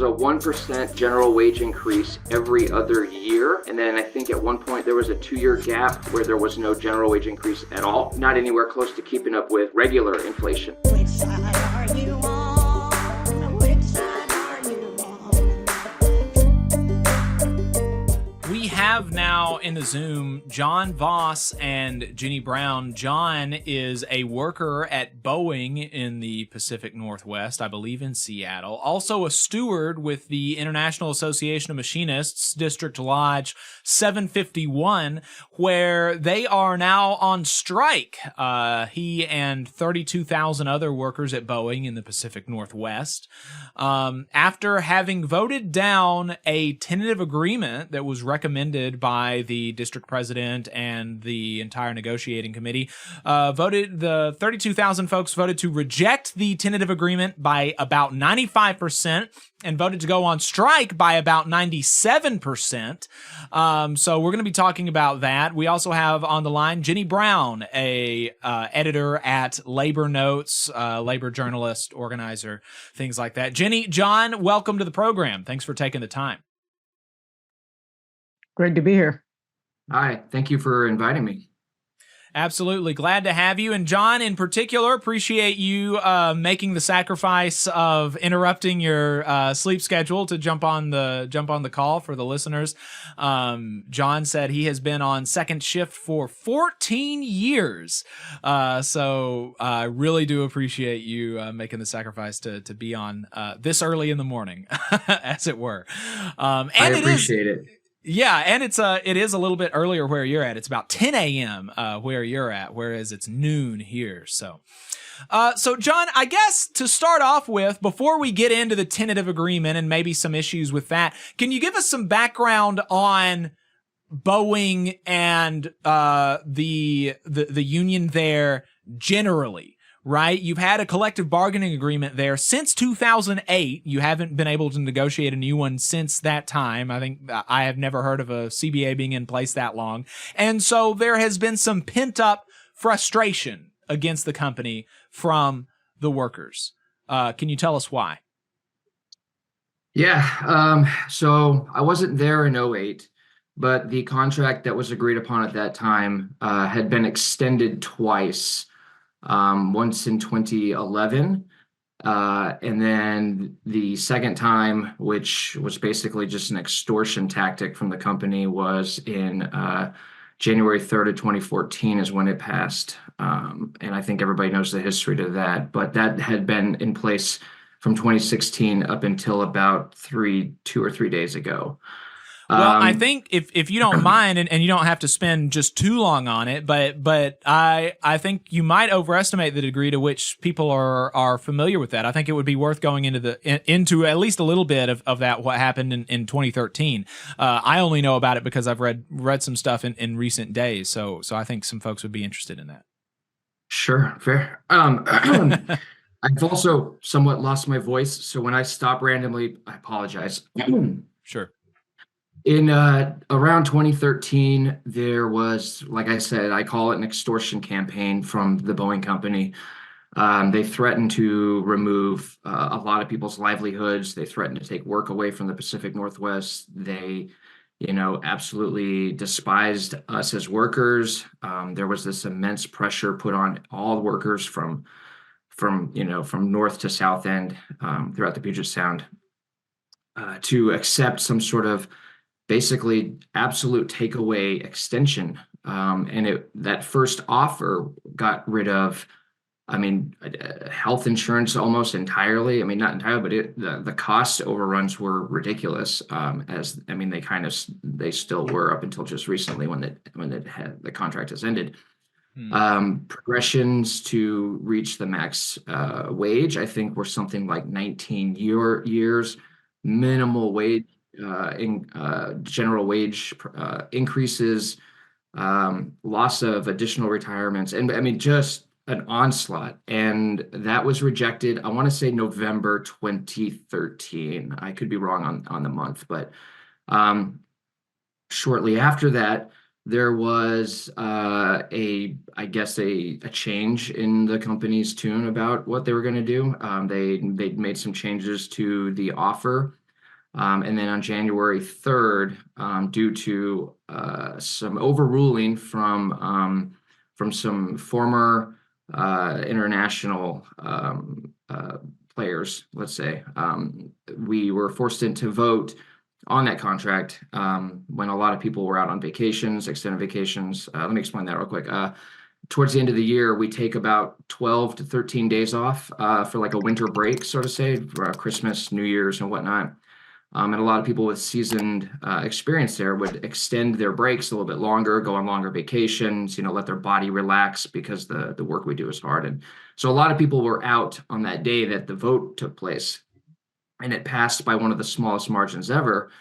a 1% general wage increase every other year. And then I think at one point there was a 2-year gap where there was no general wage increase at all, not anywhere close to keeping up with regular inflation. Which side are you on? Which side are you on? We have now in the Zoom John Voss and Jenny Brown. John is a worker at Boeing in the Pacific Northwest, I believe in Seattle. Also a steward with the International Association of Machinists, District Lodge 751, where they are now on strike. He and 32,000 other workers at Boeing in the Pacific Northwest, after having voted down a tentative agreement that was recommended by the district president and the entire negotiating committee, the 32,000 folks voted to reject the tentative agreement by about 95% and voted to go on strike by about 97%. So we're going to be talking about that. We also have on the line Jenny Brown, a editor at Labor Notes, labor journalist, organizer, things like that. Jenny, John, welcome to the program. Thanks for taking the time. Great to be here. Hi, thank you for inviting me. Absolutely. Glad to have you. And John, in particular, appreciate you making the sacrifice of interrupting your sleep schedule to jump on the call for the listeners. John said he has been on second shift for 14 years. So I really do appreciate you making the sacrifice to be on this early in the morning, as it were. And I appreciate it. Yeah, and it is a little bit earlier where you're at. It's about 10 a.m. Where you're at, whereas it's noon here. So John, I guess to start off with, before we get into the tentative agreement and maybe some issues with that, can you give us some background on Boeing and the union there generally? Right? You've had a collective bargaining agreement there since 2008. You haven't been able to negotiate a new one since that time. I think I have never heard of a CBA being in place that long. And so there has been some pent-up frustration against the company from the workers. Can you tell us why? Yeah, so I wasn't there in '08, but the contract that was agreed upon at that time had been extended twice. Once in 2011, and then the second time, which was basically just an extortion tactic from the company, was in January 3rd of 2014 is when it passed. And I think everybody knows the history to that, but that had been in place from 2016 up until about 2 or 3 days ago. Well, I think if you don't mind, and you don't have to spend just too long on it, but I think you might overestimate the degree to which people are familiar with that. I think it would be worth going into at least a little bit of that, what happened in 2013. I only know about it because I've read some stuff in recent days, so I think some folks would be interested in that. Sure, fair. I've also somewhat lost my voice, so when I stop randomly, I apologize. Sure. In around 2013, there was, like I said, I call it an extortion campaign from the Boeing company. They threatened to remove a lot of people's livelihoods. They threatened to take work away from the Pacific Northwest. They, absolutely despised us as workers. There was this immense pressure put on all workers from north to south end throughout the Puget Sound to accept some sort of basically absolute takeaway extension. And that first offer got rid of, health insurance almost entirely. Not entirely, but the cost overruns were ridiculous. They still were up until just recently when the contract has ended. Progressions to reach the max wage, I think, were something like 19 years, minimal wage general wage increases, loss of additional retirements, and just an onslaught. And that was rejected, I want to say November 2013. I could be wrong on the month, but shortly after that, there was a change in the company's tune about what they were going to do. They made some changes to the offer. And then on January 3rd, due to some overruling from some former international players, let's say, we were forced into vote on that contract when a lot of people were out on vacations, extended vacations. Let me explain that real quick. Towards the end of the year, we take about 12 to 13 days off for like a winter break, so to say, for Christmas, New Year's, and whatnot. And a lot of people with seasoned experience there would extend their breaks a little bit longer, go on longer vacations, let their body relax because the work we do is hard. And so a lot of people were out on that day that the vote took place, and it passed by one of the smallest margins ever.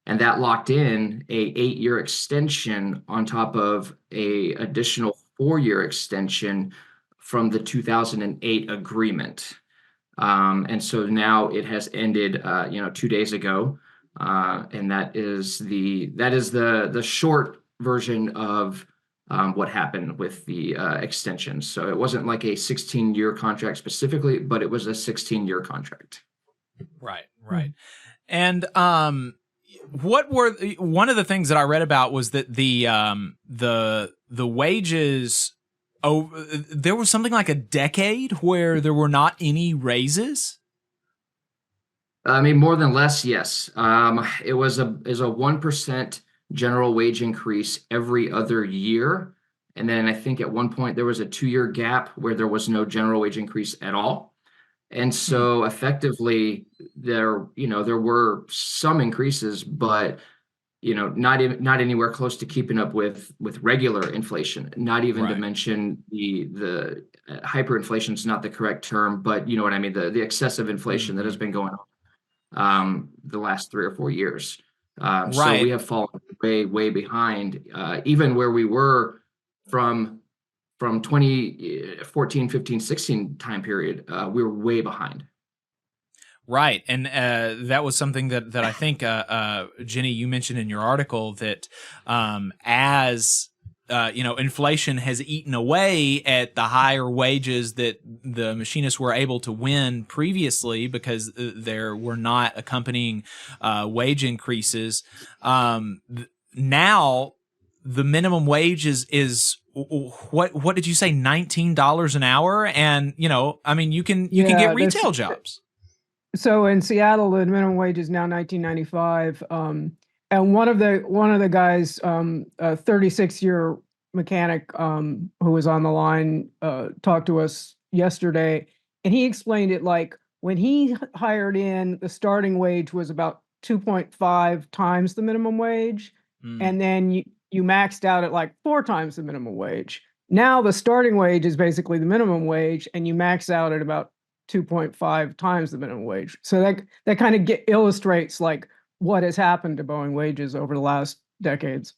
And that locked in a 8-year extension on top of a additional 4-year extension from the 2008 agreement. And so now it has ended, 2 days ago, and that is the short version of what happened with the extension. So it wasn't like a 16-year contract specifically, but it was a 16-year contract. Right, right. And what were one of the things that I read about was that the wages. Oh, there was something like a decade where there were not any raises. I mean, more than less, yes. It was a 1% general wage increase every other year, and then I think at one point there was a 2-year gap where there was no general wage increase at all. And so effectively, there were some increases, but not anywhere close to keeping up with regular inflation. Not even to mention the hyperinflation is not the correct term, but you know what I mean, the excessive inflation that has been going on the last 3 or 4 years. So we have fallen way behind, even where we were from 2014, 15, 16 time period. We were way behind. Right. And that was something that I think, Jenny, you mentioned in your article that as inflation has eaten away at the higher wages that the machinists were able to win previously because there were not accompanying wage increases. Now the minimum wage is what did you say, $19 an hour? And you can get retail jobs. So in Seattle, the minimum wage is now $19.95. And one of the guys, a 36-year mechanic who was on the line, talked to us yesterday, and he explained it like when he hired in, the starting wage was about 2.5 times the minimum wage, and then you maxed out at like 4 times the minimum wage. Now the starting wage is basically the minimum wage, and you max out at about 2.5 times the minimum wage. So that kind of illustrates like what has happened to Boeing wages over the last decades.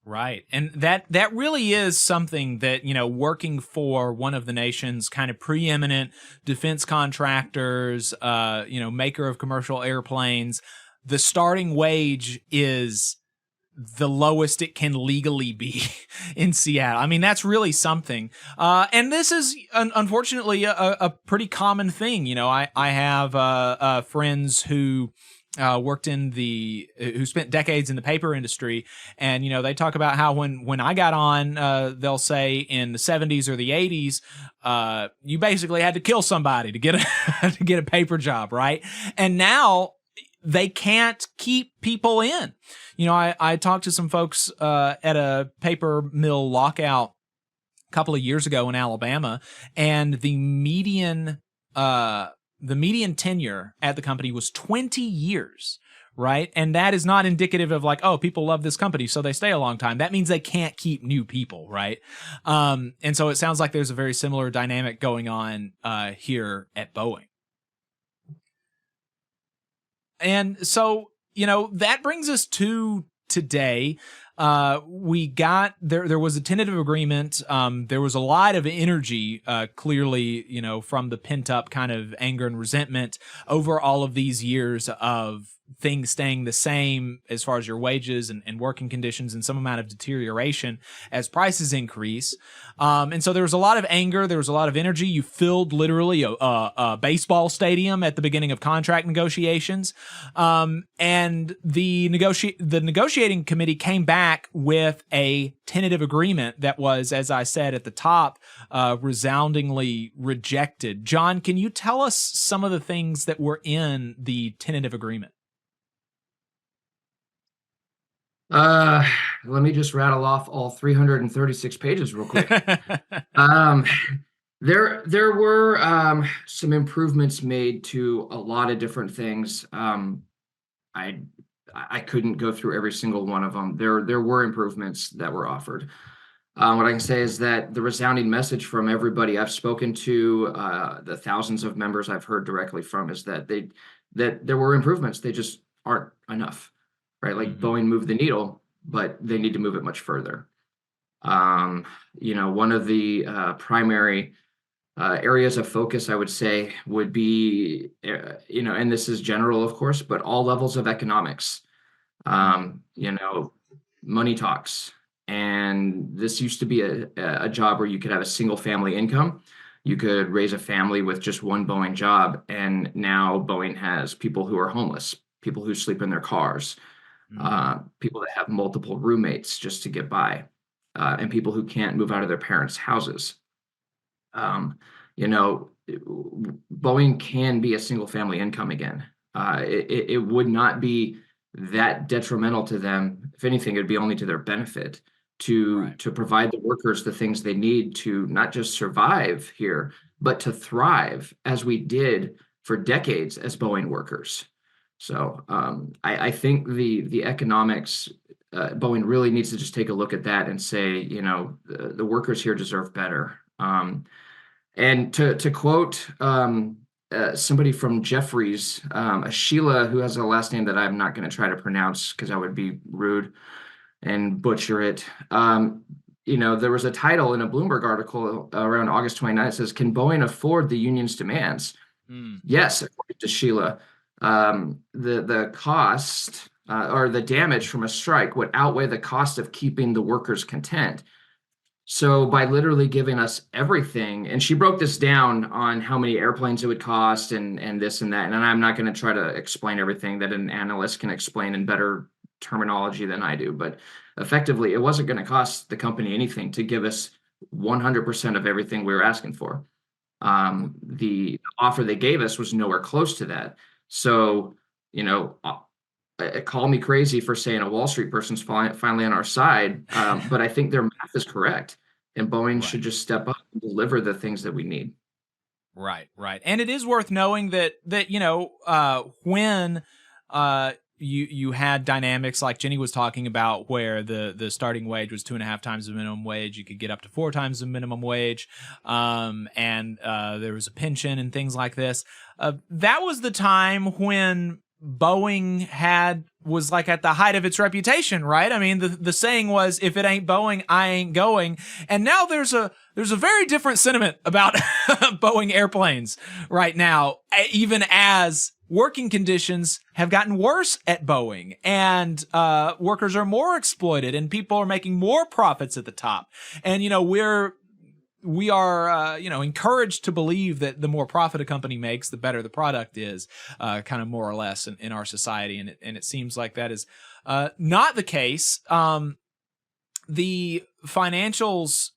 Right. And that really is something that, working for one of the nation's kind of preeminent defense contractors, maker of commercial airplanes, the starting wage is the lowest it can legally be in Seattle. I mean, that's really something. And this is unfortunately a pretty common thing. I have friends who who spent decades in the paper industry, and they talk about how when I got on, they'll say in the 70s or the 80s, you basically had to kill somebody to get a paper job, right? And now they can't keep people in. I talked to some folks at a paper mill lockout a couple of years ago in Alabama, and the median tenure at the company was 20 years, right? And that is not indicative of like, oh, people love this company, so they stay a long time. That means they can't keep new people, right? And so it sounds like there's a very similar dynamic going on here at Boeing. And so, that brings us to today. there was a tentative agreement. There was a lot of energy, clearly, from the pent up kind of anger and resentment over all of these years of things staying the same as far as your wages and working conditions, and some amount of deterioration as prices increase. And so there was a lot of anger. There was a lot of energy. You filled literally a baseball stadium at the beginning of contract negotiations. And the negotiating committee came back with a tentative agreement that was, as I said at the top, resoundingly rejected. John, can you tell us some of the things that were in the tentative agreement? Let me just rattle off all 336 pages real quick. There were some improvements made to a lot of different things. I couldn't go through every single one of them. There were improvements that were offered. What I can say is that the resounding message from everybody I've spoken to, the thousands of members I've heard directly from, is that there were improvements. They just aren't enough. Right, like Boeing moved the needle, but they need to move it much further. One of the primary areas of focus, I would say, would be, and this is general, of course, but all levels of economics. Money talks, and this used to be a job where you could have a single family income. You could raise a family with just one Boeing job, and now Boeing has people who are homeless, people who sleep in their cars. People that have multiple roommates just to get by, and people who can't move out of their parents' houses. Boeing can be a single family income again. It would not be that detrimental to them. If anything, it'd be only to their benefit to provide the workers the things they need to not just survive here, but to thrive, as we did for decades as Boeing workers. So I think the economics, Boeing really needs to just take a look at that and say, the workers here deserve better. And to quote somebody from Jeffries, Sheila, who has a last name that I'm not going to try to pronounce because I would be rude and butcher it. There was a title in a Bloomberg article around August 29th that says, "Can Boeing afford the union's demands?" Yes, according to Sheila. The cost or the damage from a strike would outweigh the cost of keeping the workers content. So by literally giving us everything, and she broke this down on how many airplanes it would cost and this and that, and I'm not going to try to explain everything that an analyst can explain in better terminology than I do, but effectively it wasn't going to cost the company anything to give us 100% of everything we were asking for. The offer they gave us was nowhere close to that. So, call me crazy for saying a Wall Street person's finally on our side, but I think their math is correct, and Boeing should just step up and deliver the things that we need. Right. And it is worth knowing that when you had dynamics like Jenny was talking about, where the starting wage was 2.5 times the minimum wage, you could get up to 4 times the minimum wage, and there was a pension and things like this. That was the time when Boeing was like at the height of its reputation, right? I mean, the saying was, "If it ain't Boeing, I ain't going." And now there's a very different sentiment about Boeing airplanes right now, even as working conditions have gotten worse at Boeing, and workers are more exploited, and people are making more profits at the top. And we are encouraged to believe that the more profit a company makes, the better the product is, kind of more or less in our society. And it seems like that is not the case. The financials,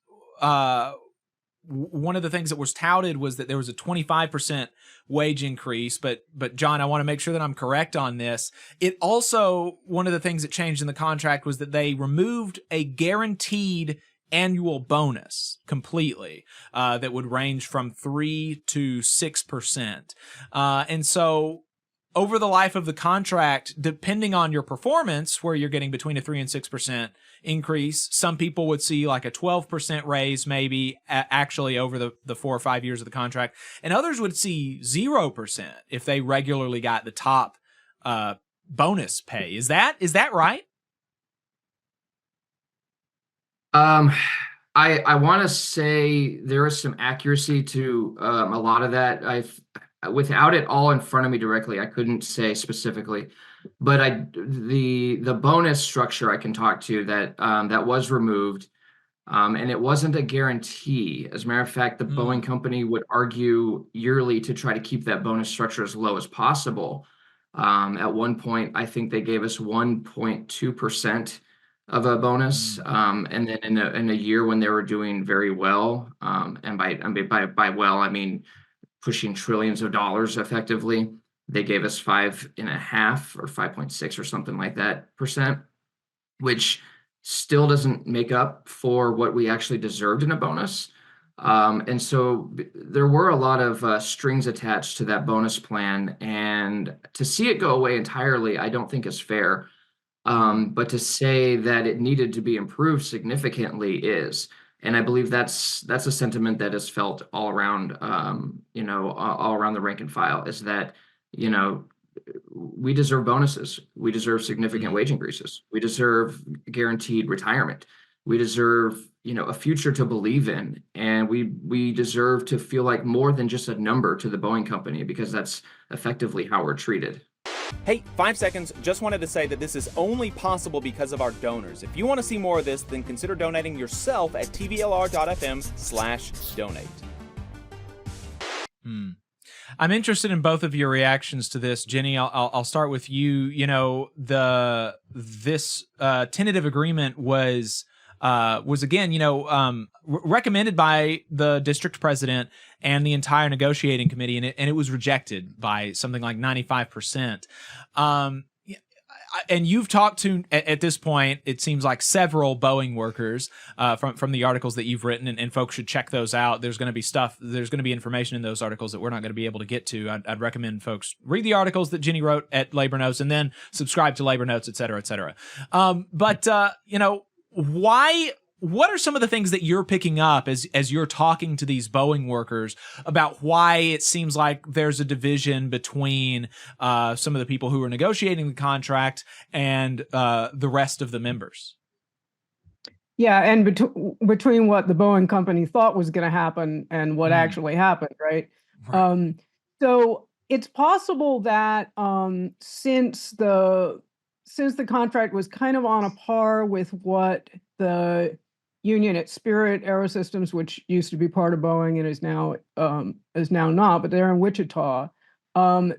one of the things that was touted was that there was a 25% wage increase, but John, I want to make sure that I'm correct on this. It also, one of the things that changed in the contract was that they removed a guaranteed annual bonus completely, that would range from 3 to 6%. And so over the life of the contract, depending on your performance, where you're getting between a 3 and 6% increase, some people would see like a 12% raise, maybe actually over the 4 or 5 years of the contract. And others would see 0% if they regularly got the top bonus pay. Is that right? Um, I want to say there is some accuracy to a lot of that. Without it all in front of me directly, I couldn't say specifically, but the bonus structure I can talk to that that was removed, and it wasn't a guarantee. As a matter of fact, the Boeing Hmm. company would argue yearly to try to keep that bonus structure as low as possible. At one point, I think they gave us 1.2% of a bonus, Hmm. and then in a year when they were doing very well, and by well I mean pushing trillions of dollars effectively, they gave us 5.5 or 5.6 or something like that percent, which still doesn't make up for what we actually deserved in a bonus. And so there were a lot of strings attached to that bonus plan, and to see it go away entirely, I don't think is fair. Hmm. But to say that it needed to be improved significantly is, and I believe that's a sentiment that is felt all around, all around the rank and file, is that, you know, we deserve bonuses. We deserve significant Hmm. wage increases. We deserve guaranteed retirement. We deserve, a future to believe in, and we deserve to feel like more than just a number to the Boeing company, because that's effectively how we're treated. Hey, 5 seconds. Just wanted to say that this is only possible because of our donors. If you want to see more of this, then consider donating yourself at tvlr.fm/donate. Hmm. I'm interested in both of your reactions to this, Jenny. I'll start with you. This tentative agreement was again, recommended by the district president and the entire negotiating committee, and it was rejected by something like 95%. And you've talked to, at this point, it seems like several Boeing workers from the articles that you've written, and folks should check those out. There's going to be information in those articles that we're not going to be able to get to. I'd recommend folks read the articles that Jenny wrote at Labor Notes, and then subscribe to Labor Notes, et cetera, et cetera. Why? What are some of the things that you're picking up as you're talking to these Boeing workers about why it seems like there's a division between some of the people who are negotiating the contract and the rest of the members? Yeah, and between what the Boeing company thought was going to happen and what Mm, actually happened, right? right. Um, so it's possible that since the contract was kind of on a par with what the union at Spirit Aerosystems, which used to be part of Boeing and is now not, but they're in Wichita.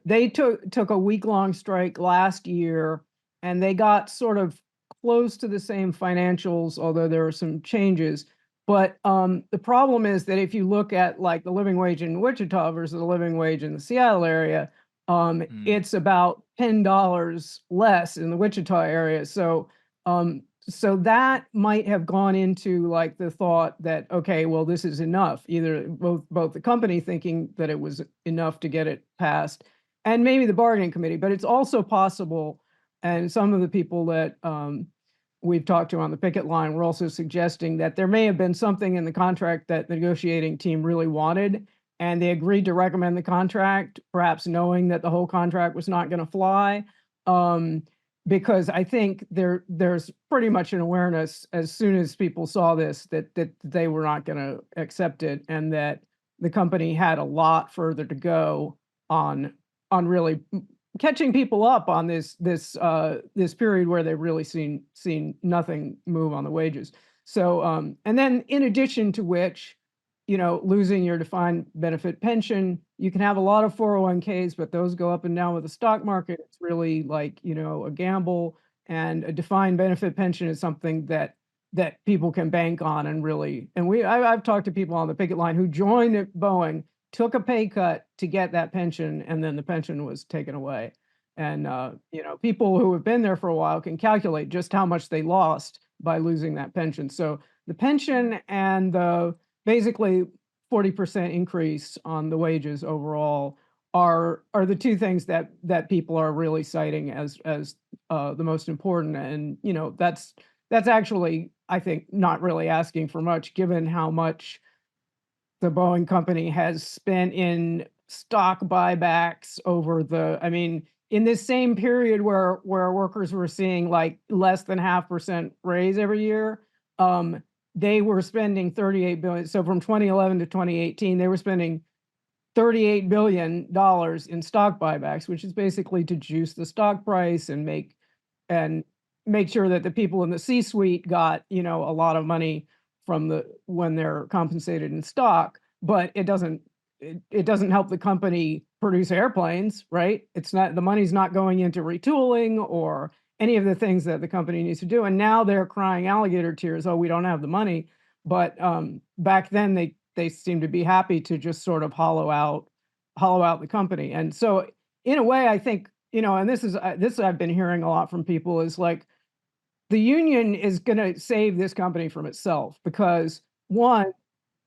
They took a week-long strike last year, and they got sort of close to the same financials, although there are some changes. But the problem is that if you look at like the living wage in Wichita versus the living wage in the Seattle area, Mm, it's about $10 less in the Wichita area. So that might have gone into like the thought that, okay, well, this is enough. Either both the company thinking that it was enough to get it passed, and maybe the bargaining committee. But it's also possible, and some of the people that we've talked to on the picket line were also suggesting that there may have been something in the contract that the negotiating team really wanted, and they agreed to recommend the contract, perhaps knowing that the whole contract was not going to fly. Because I think there's pretty much an awareness as soon as people saw this that they were not going to accept it, and that the company had a lot further to go on really catching people up on this period where they've really seen nothing move on the wages. So and then in addition to which, losing your defined benefit pension, you can have a lot of 401ks, but those go up and down with the stock market. It's really like, a gamble, and a defined benefit pension is something that people can bank on, and really, and I've talked to people on the picket line who joined at Boeing, took a pay cut to get that pension, and then the pension was taken away. And people who have been there for a while can calculate just how much they lost by losing that pension. So the pension and the basically 40% increase on the wages overall are the two things that people are really citing as the most important. And that's actually, I think, not really asking for much, given how much the Boeing company has spent in stock buybacks I mean, in this same period where workers were seeing like less than 0.5% raise every year, they were spending 38 billion. So from 2011 to 2018, they were spending $38 billion in stock buybacks, which is basically to juice the stock price and make sure that the people in the C-suite got, a lot of money from when they're compensated in stock, but it doesn't help the company produce airplanes, right? The money's not going into retooling or any of the things that the company needs to do. And now they're crying alligator tears. Oh, we don't have the money. But back then they seem to be happy to just sort of hollow out the company. And so in a way, I think, and this I've been hearing a lot from people, is like, the union is going to save this company from itself, because one,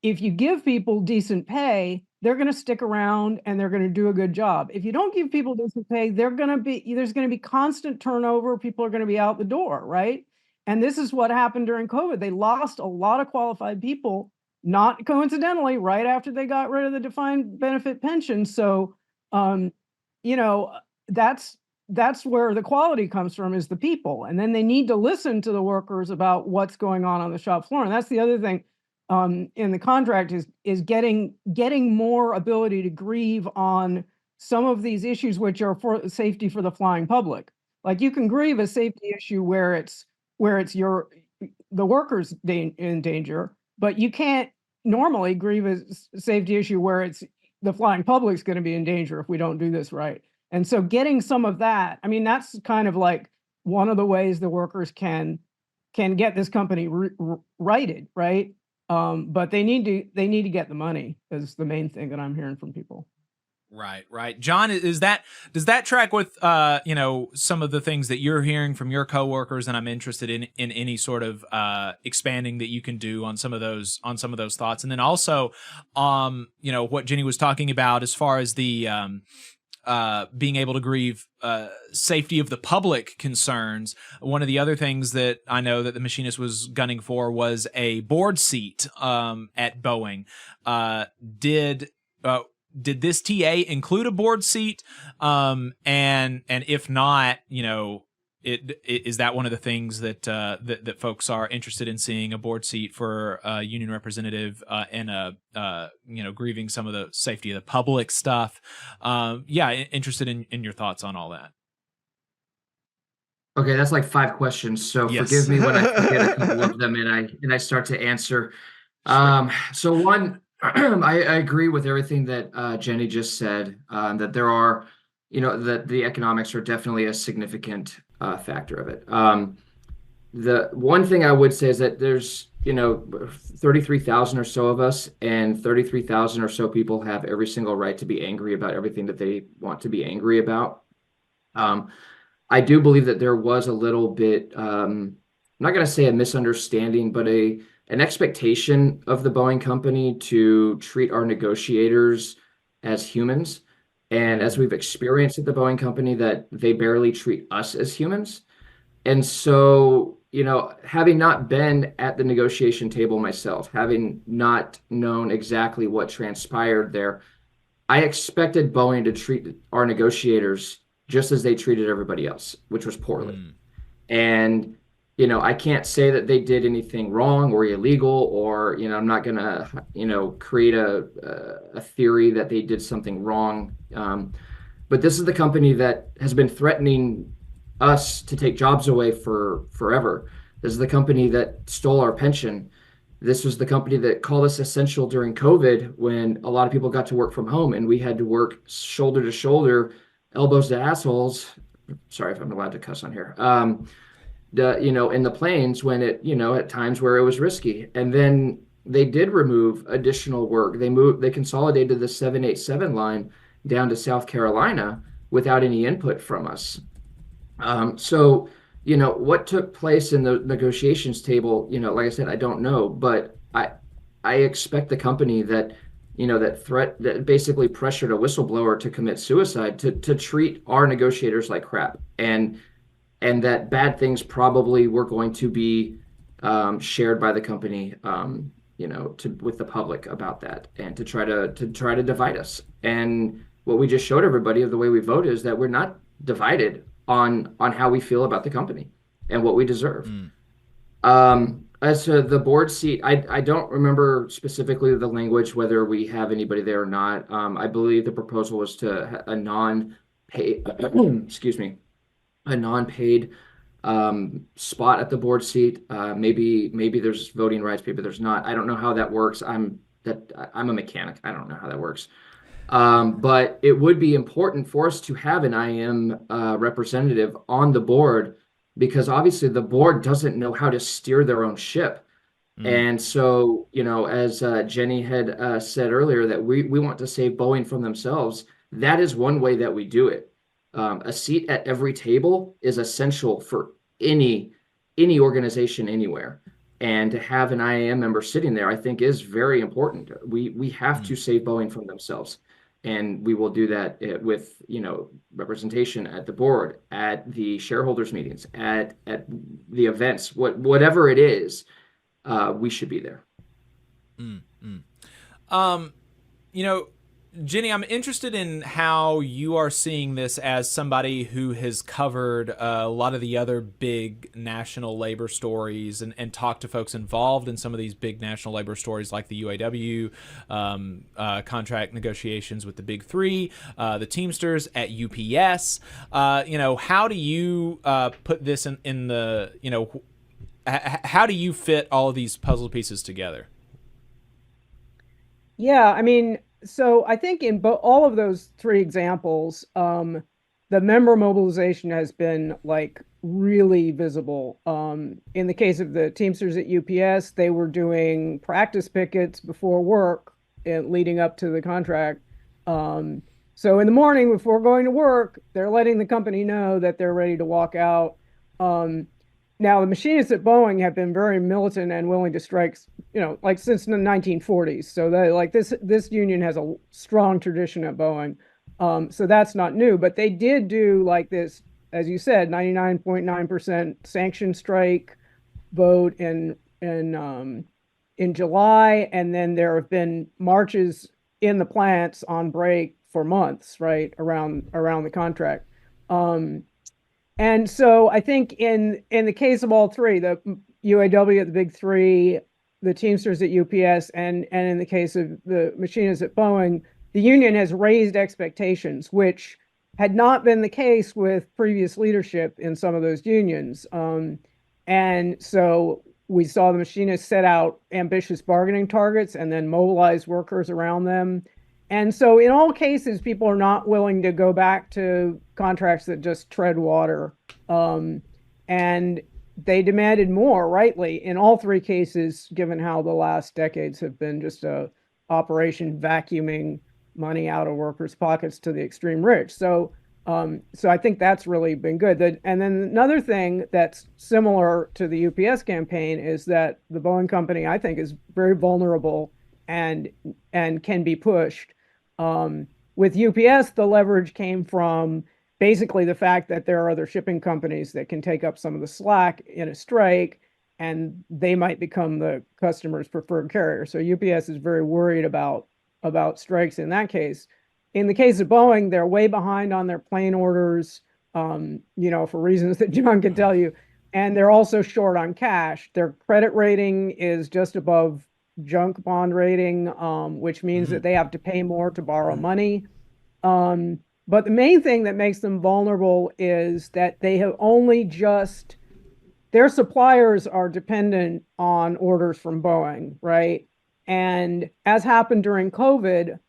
if you give people decent pay, they're going to stick around and they're going to do a good job. If you don't give people decent pay, there's going to be constant turnover. People are going to be out the door, right? And this is what happened during COVID. They lost a lot of qualified people, not coincidentally, right after they got rid of the defined benefit pension. So, that's where the quality comes from, is the people. And then they need to listen to the workers about what's going on the shop floor. And that's the other thing in the contract is getting more ability to grieve on some of these issues, which are for safety for the flying public. Like, you can grieve a safety issue where it's the workers in danger, but you can't normally grieve a safety issue where it's the flying public's going to be in danger if we don't do this right. And so getting some of that, I mean, that's kind of like one of the ways the workers can get this company righted, right? But they need to get the money, is the main thing that I'm hearing from people. Right. John, does that track with some of the things that you're hearing from your coworkers? And I'm interested in any sort of expanding that you can do on some of those thoughts. And then also what Jenny was talking about as far as the being able to grieve safety of the public concerns. One of the other things that I know that the machinist was gunning for was a board seat at Boeing. Did this TA include a board seat? And if not, is that one of the things that folks are interested in seeing, a board seat for a union representative and grieving some of the safety of the public stuff? Interested in your thoughts on all that. Okay, that's like 5 questions, so Yes. Forgive me when I forget a couple of them and I start to answer. So one, I agree with everything that Jenny just said, that there are, that the economics are definitely a significant factor of it. The one thing I would say is that there's, 33,000 or so of us, and 33,000 or so people have every single right to be angry about everything that they want to be angry about. I do believe that there was a little bit, I'm not going to say a misunderstanding, but an expectation of the Boeing company to treat our negotiators as humans. And as we've experienced at the Boeing company, that they barely treat us as humans. And so, having not been at the negotiation table myself, having not known exactly what transpired there, I expected Boeing to treat our negotiators just as they treated everybody else, which was poorly. And I can't say that they did anything wrong or illegal, or, I'm not going to, create a theory that they did something wrong. But this is the company that has been threatening us to take jobs away for forever. This is the company that stole our pension. This was the company that called us essential during COVID, when a lot of people got to work from home and we had to work shoulder to shoulder, elbows to assholes. Sorry if I'm allowed to cuss on here. In the planes, when it, at times where it was risky. And then they did remove additional work. They consolidated the 787 line down to South Carolina without any input from us. So what took place in the negotiations table, like I said, I don't know, but I expect the company that, that basically pressured a whistleblower to commit suicide to treat our negotiators like crap. And that bad things probably were going to be shared by the company, with the public about that, and to try to divide us. And what we just showed everybody of the way we vote is that we're not divided on how we feel about the company and what we deserve. As to the board seat, I don't remember specifically the language, whether we have anybody there or not. I believe the proposal was to a non-paid, excuse me, a non-paid spot at the board seat. Maybe there's voting rights, maybe there's not. I don't know how that works. I'm a mechanic. I don't know how that works. But it would be important for us to have an IM representative on the board because obviously the board doesn't know how to steer their own ship. And so, as Jenny had said earlier, that we want to save Boeing from themselves. That is one way that we do it. A seat at every table is essential for any organization anywhere. And to have an IAM member sitting there, I think, is very important. We have to save Boeing from themselves. And we will do that with, representation at the board, at the shareholders meetings, at the events, whatever it is, we should be there. Jenny, I'm interested in how you are seeing this as somebody who has covered a lot of the other big national labor stories and talked to folks involved in some of these big national labor stories like the UAW, contract negotiations with the big three, the Teamsters at UPS. How do you put this in the, how do you fit all of these puzzle pieces together? Yeah, I mean, so I think in all of those three examples, the member mobilization has been like really visible. In the case of the Teamsters at UPS, they were doing practice pickets before work leading up to the contract. So in the morning before going to work, they're letting the company know that they're ready to walk out. Now, the machinists at Boeing have been very militant and willing to strike, like since the 1940s. So this union has a strong tradition at Boeing. So that's not new, but they did do like this, as you said, 99.9% sanction strike vote in July, and then there have been marches in the plants on break for months, right around the contract. And so I think in the case of all three, the UAW at the big three, the Teamsters at UPS, and in the case of the machinists at Boeing, the union has raised expectations, which had not been the case with previous leadership in some of those unions. And so we saw the machinists set out ambitious bargaining targets and then mobilize workers around them. And so in all cases, people are not willing to go back to contracts that just tread water. And they demanded more, rightly, in all three cases, given how the last decades have been just a operation vacuuming money out of workers' pockets to the extreme rich. So I think that's really been good. And then another thing that's similar to the UPS campaign is that the Boeing company, I think, is very vulnerable and can be pushed. With UPS, the leverage came from basically the fact that there are other shipping companies that can take up some of the slack in a strike, and they might become the customer's preferred carrier. So UPS is very worried about strikes in that case. In the case of Boeing, they're way behind on their plane orders, for reasons that John can tell you, and they're also short on cash. Their credit rating is just above junk bond rating, which means that they have to pay more to borrow money. But the main thing that makes them vulnerable is that they have their suppliers are dependent on orders from Boeing, right? And as happened during COVID,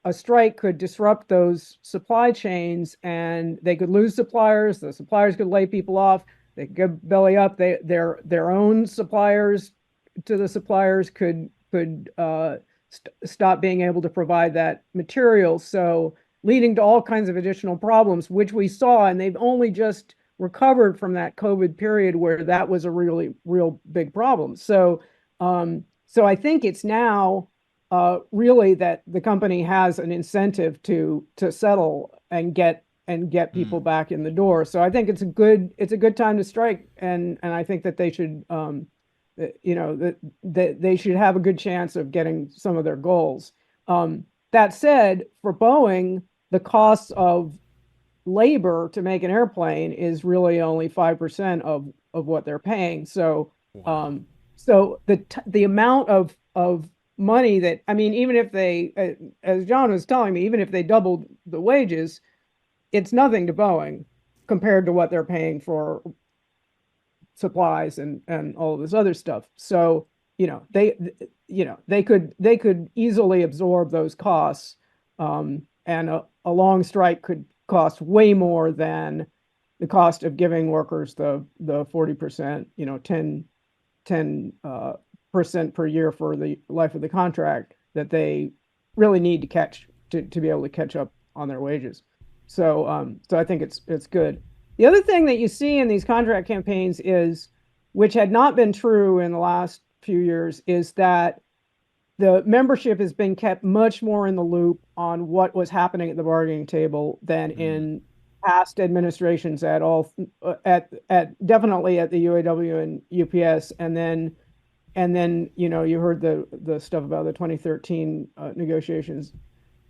a strike could disrupt those supply chains and they could lose suppliers. The suppliers could lay people off. They could belly up. Their own suppliers to the suppliers could stop being able to provide that material. So leading to all kinds of additional problems, which we saw, and they've only just recovered from that COVID period where that was a real big problem. So I think it's now really that the company has an incentive to settle and get people back in the door. So I think it's a good time to strike, and I think that they should that they should have a good chance of getting some of their goals. That said, for Boeing, the cost of labor to make an airplane is really only 5% of what they're paying. So So the amount of money that, I mean, even if they, as John was telling me, even if they doubled the wages, it's nothing to Boeing compared to what they're paying for supplies and all of this other stuff. So, they could easily absorb those costs. And a long strike could cost way more than the cost of giving workers the 40%, 10% per year for the life of the contract that they really need to catch to be able to catch up on their wages. So I think it's good. The other thing that you see in these contract campaigns is, which had not been true in the last few years, is that the membership has been kept much more in the loop on what was happening at the bargaining table than in past administrations at all, at definitely at the UAW and UPS, and then you heard the stuff about the 2013 negotiations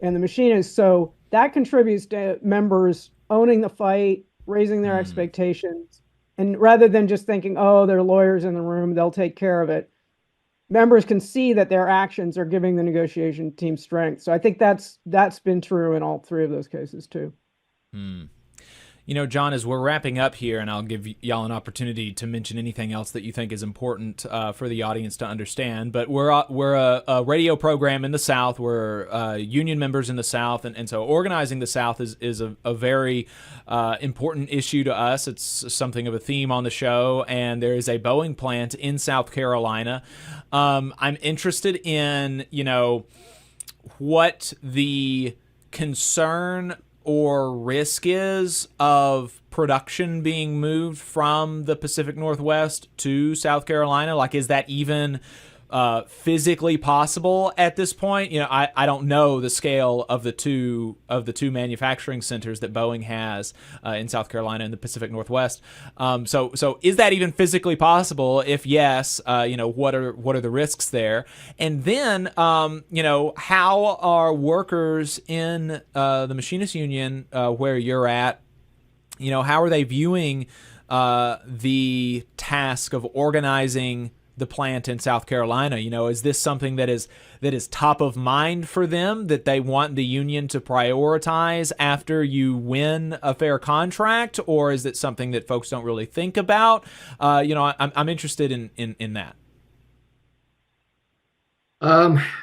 and the machinists. So that contributes to members owning the fight, raising their expectations, and rather than just thinking, oh, there are lawyers in the room, they'll take care of it, members can see that their actions are giving the negotiation team strength. So I think that's been true in all three of those cases too. John, as we're wrapping up here, and I'll give y'all an opportunity to mention anything else that you think is important for the audience to understand, but we're a radio program in the South. We're union members in the South, and so organizing the South is a very important issue to us. It's something of a theme on the show, and there is a Boeing plant in South Carolina. I'm interested in, what the concern or risk is of production being moved from the Pacific Northwest to South Carolina. Like, is that even physically possible at this point? I don't know the scale of the two manufacturing centers that Boeing has in South Carolina and the Pacific Northwest. So is that even physically possible? If yes, what are the risks there? And then how are workers in the Machinists Union where you're at? How are they viewing the task of organizing the plant in South Carolina? Is this something that is top of mind for them, that they want the union to prioritize after you win a fair contract, or is it something that folks don't really think about? I'm interested in that.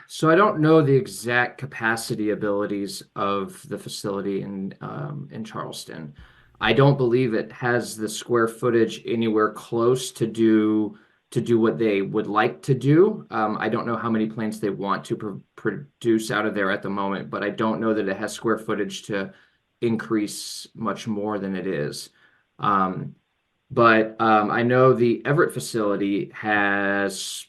So I don't know the exact capacity abilities of the facility in Charleston. I don't believe it has the square footage anywhere close to do what they would like to do. I don't know how many planes they want to produce out of there at the moment, but I don't know that it has square footage to increase much more than it is. But I know the Everett facility has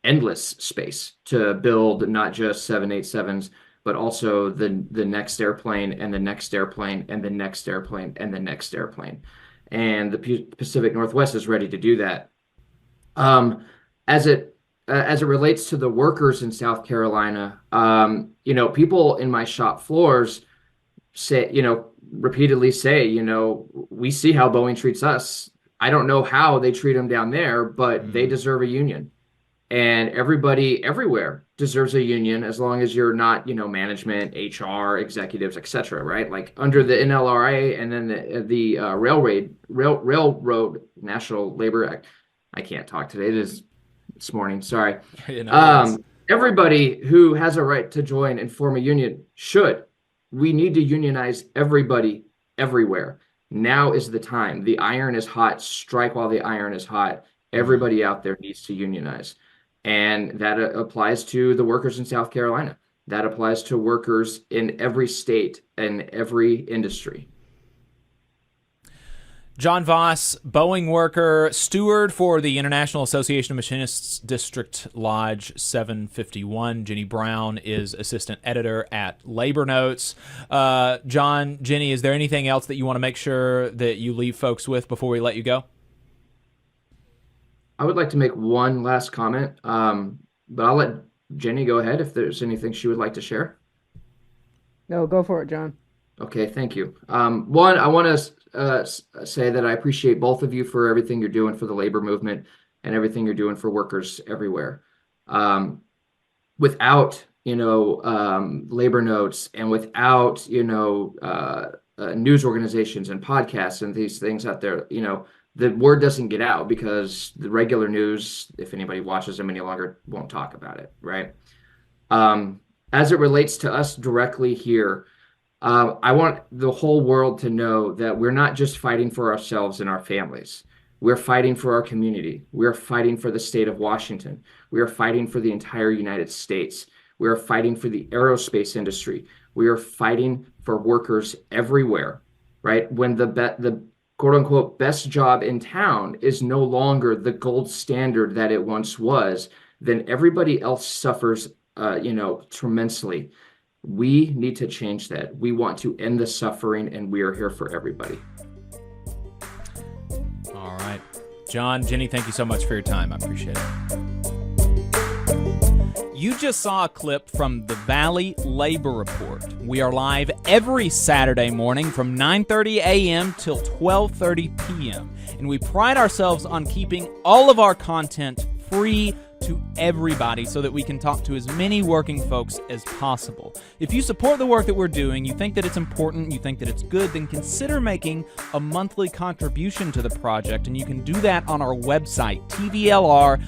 endless space to build not just 787s, but also the next airplane and the next airplane and the next airplane and the next airplane. And the Pacific Northwest is ready to do that. As it relates to the workers in South Carolina, people in my shop floors say, repeatedly say, we see how Boeing treats us. I don't know how they treat them down there, but they deserve a union. And everybody everywhere deserves a union, as long as you're not, management, HR, executives, etc. Right? Like under the NLRA and then the Railroad National Labor Act. I can't talk today. This morning. Sorry. Everybody who has a right to join and form a union should. We need to unionize everybody everywhere. Now is the time. The iron is hot. Strike while the iron is hot. Everybody out there needs to unionize. And that applies to the workers in South Carolina. That applies to workers in every state and every industry. John Voss, Boeing worker, steward for the International Association of Machinists District Lodge 751. Jenny Brown is assistant editor at Labor Notes. John, Jenny, is there anything else that you want to make sure that you leave folks with before we let you go? I would like to make one last comment, but I'll let Jenny go ahead if there's anything she would like to share. No, go for it, John. Okay, thank you. One, I want to say that I appreciate both of you for everything you're doing for the labor movement. and everything you're doing for workers everywhere. Without, labor notes, and without, news organizations and podcasts and these things out there, the word doesn't get out, because the regular news, if anybody watches them any longer, won't talk about it, right? As it relates to us directly here, I want the whole world to know that we're not just fighting for ourselves and our families. We're fighting for our community. We're fighting for the state of Washington. We are fighting for the entire United States. We are fighting for the aerospace industry. We are fighting for workers everywhere, right? When the quote unquote best job in town is no longer the gold standard that it once was, then everybody else suffers, tremendously. We need to change that. We want to end the suffering, and we are here for everybody. All right. John, Jenny, thank you so much for your time. I appreciate it. You just saw a clip from the Valley Labor Report. We are live every Saturday morning from 9:30 a.m. till 12:30 p.m. And we pride ourselves on keeping all of our content free to everybody so that we can talk to as many working folks as possible. If you support the work that we're doing, you think that it's important, you think that it's good, then consider making a monthly contribution to the project, and you can do that on our website, tvlr.fm.